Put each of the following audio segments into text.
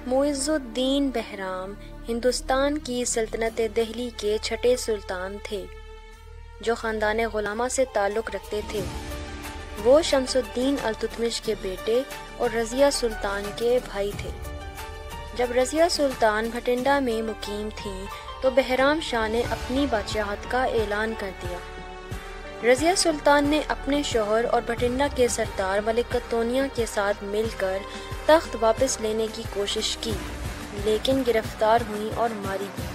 معز الدین بہرام ہندوستان کی سلطنت دہلی کے چھٹے سلطان تھے جو خاندان غلامہ سے تعلق رکھتے تھے۔ وہ شمس الدین التتمش کے بیٹے اور رضیہ سلطان کے بھائی تھے۔ جب رضیہ سلطان بھٹنڈا میں مقیم تھیں تو بہرام شاہ نے اپنی بادشاہت کا اعلان کر دیا۔ رضیہ سلطان نے اپنے شوہر اور بھٹنڈا کے سردار ملک قتونیہ کے ساتھ مل کر تخت واپس لینے کی کوشش کی، لیکن گرفتار ہوئیں اور ماری گئیں۔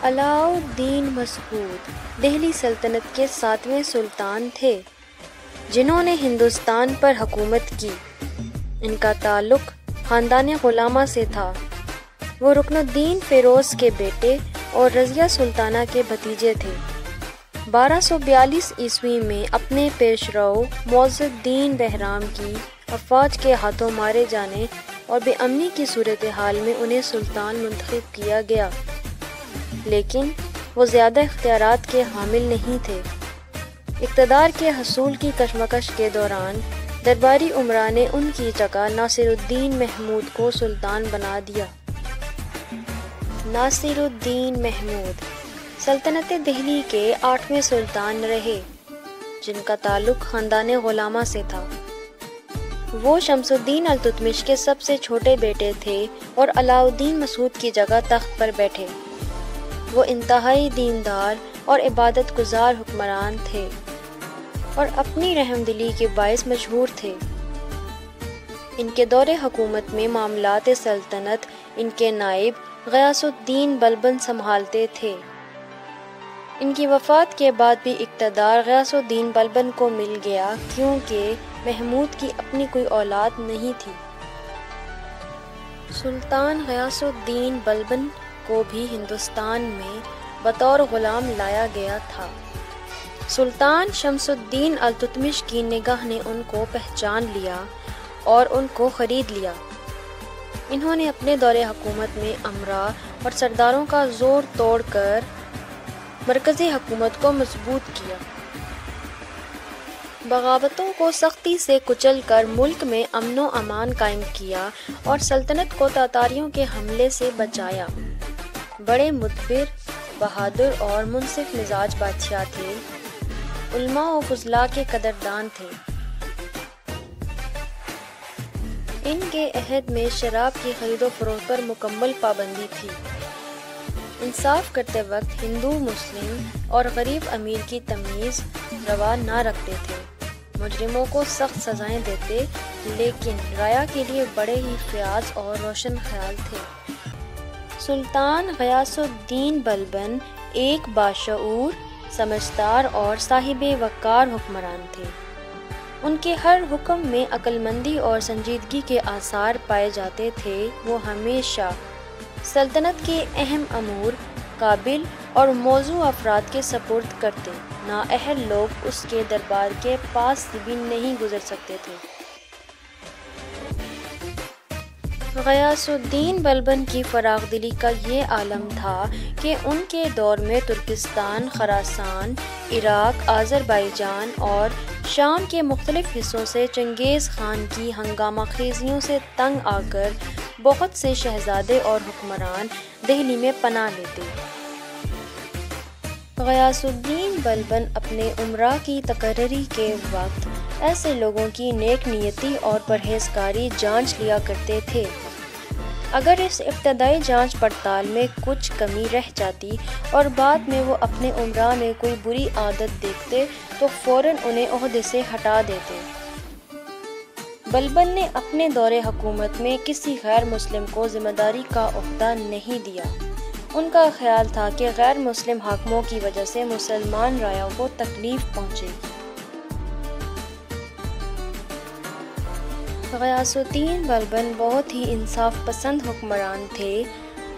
علاء الدین مسعود دہلی سلطنت کے 7ویں سلطان تھے جنہوں نے ہندوستان پر حکومت کی۔ ان کا تعلق خاندان غلامہ سے تھا۔ وہ رکن الدین فیروز کے بیٹے اور رضیہ سلطانہ کے بھتیجے تھے۔ 1242 عیسوی میں اپنے پیشرو معز الدین بہرام کی افواج کے ہاتھوں مارے جانے اور بے امنی کی صورتحال میں انہیں سلطان منتخب کیا گیا، لیکن وہ زیادہ اختیارات کے حامل نہیں تھے۔ اقتدار کے حصول کی کشمکش کے دوران درباری امراء نے ان کی جگہ ناصر الدین محمود کو سلطان بنا دیا۔ ناصر الدین محمود سلطنت دہلی کے 8ویں سلطان رہے جن کا تعلق خاندان غلامہ سے تھا۔ وہ شمس الدین التتمش کے سب سے چھوٹے بیٹے تھے اور علاء الدین مسعود کی جگہ تخت پر بیٹھے۔ وہ انتہائی دیندار اور عبادت گزار حکمران تھے اور اپنی رحم دلی کے باعث مشہور تھے۔ ان کے دور حکومت میں معاملات سلطنت ان کے نائب غیاث الدین بلبن سنبھالتے تھے۔ ان کی وفات کے بعد بھی اقتدار غیاث الدین بلبن کو مل گیا کیونکہ محمود کی اپنی کوئی اولاد نہیں تھی۔ سلطان غیاث الدین بلبن کو بھی ہندوستان میں بطور غلام لایا گیا تھا۔ سلطان شمس الدین التتمش کی نگاہ نے ان کو پہچان لیا اور ان کو خرید لیا۔ انہوں نے اپنے دور حکومت میں امراء اور سرداروں کا زور توڑ کر مرکزی حکومت کو مضبوط کیا۔ بغاوتوں کو سختی سے کچل کر ملک میں امن و امان قائم کیا اور سلطنت کو تاتاریوں کے حملے سے بچایا۔ بڑے مدبر، بہادر اور منصف مزاج بادشاہ تھے۔ علماء و فضلاء کے قدردان تھے۔ ان کے عہد میں شراب کی خرید و فروخت پر مکمل پابندی تھی۔ انصاف کرتے وقت ہندو، مسلم اور غریب امیر کی تمیز روا نہ رکھتے تھے۔ مجرموں کو سخت سزائیں دیتے، لیکن رعایا کے لیے بڑے ہی فیاض اور روشن خیال تھے۔ سلطان غیاث الدین بلبن ایک باشعور، سمجھدار اور صاحب وقار حکمران تھے۔ ان کے ہر حکم میں عقل مندی اور سنجیدگی کے آثار پائے جاتے تھے۔ وہ ہمیشہ سلطنت کے اہم امور قابل اور موزوں افراد کے سپرد کرتے۔ نااہل لوگ اس کے دربار کے پاس سے بھی نہیں گزر سکتے تھے۔ غیاث الدین بلبن کی فراخ دلی کا یہ عالم تھا کہ ان کے دور میں ترکستان، خراسان، عراق، آذربائیجان اور شام کے مختلف حصوں سے چنگیز خان کی ہنگامہ خیزیوں سے تنگ آ کر بہت سے شہزادے اور حکمران دہلی میں پناہ لیتے۔ غیاث الدین بلبن اپنے امراء کی تقرری کے وقت ایسے لوگوں کی نیک نیتی اور پرہیزگاری جانچ لیا کرتے تھے۔ اگر اس ابتدائی جانچ پڑتال میں کچھ کمی رہ جاتی اور بعد میں وہ اپنے امراء میں کوئی بری عادت دیکھتے تو فوراً انہیں عہدے سے ہٹا دیتے۔ بلبن نے اپنے دور حکومت میں کسی غیر مسلم کو ذمہ داری کا عہدہ نہیں دیا۔ ان کا خیال تھا کہ غیر مسلم حاکموں کی وجہ سے مسلمان رعایا کو تکلیف پہنچے گی۔ غیاث الدین بلبن بہت ہی انصاف پسند حکمران تھے۔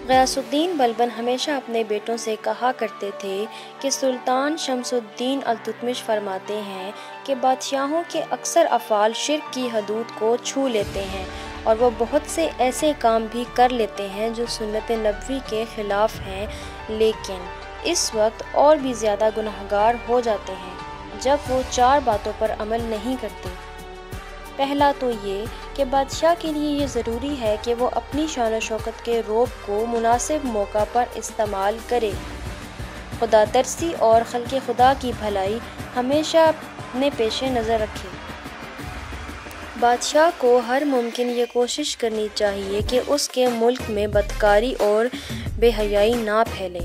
غیاث الدین بلبن ہمیشہ اپنے بیٹوں سے کہا کرتے تھے کہ سلطان شمس الدین التتمش فرماتے ہیں کہ بادشاہوں کے اکثر افعال شرک کی حدود کو چھو لیتے ہیں اور وہ بہت سے ایسے کام بھی کر لیتے ہیں جو سنت نبوی کے خلاف ہیں، لیکن اس وقت اور بھی زیادہ گنہگار ہو جاتے ہیں جب وہ 4 باتوں پر عمل نہیں کرتے۔ پہلا تو یہ کہ بادشاہ کے لیے یہ ضروری ہے کہ وہ اپنی شان و شوکت کے رعب کو مناسب موقع پر استعمال کرے، خدا ترسی اور خلق خدا کی بھلائی ہمیشہ اپنے پیش نظر رکھے۔ بادشاہ کو ہر ممکن یہ کوشش کرنی چاہیے کہ اس کے ملک میں بدکاری اور بے حیائی نہ پھیلے۔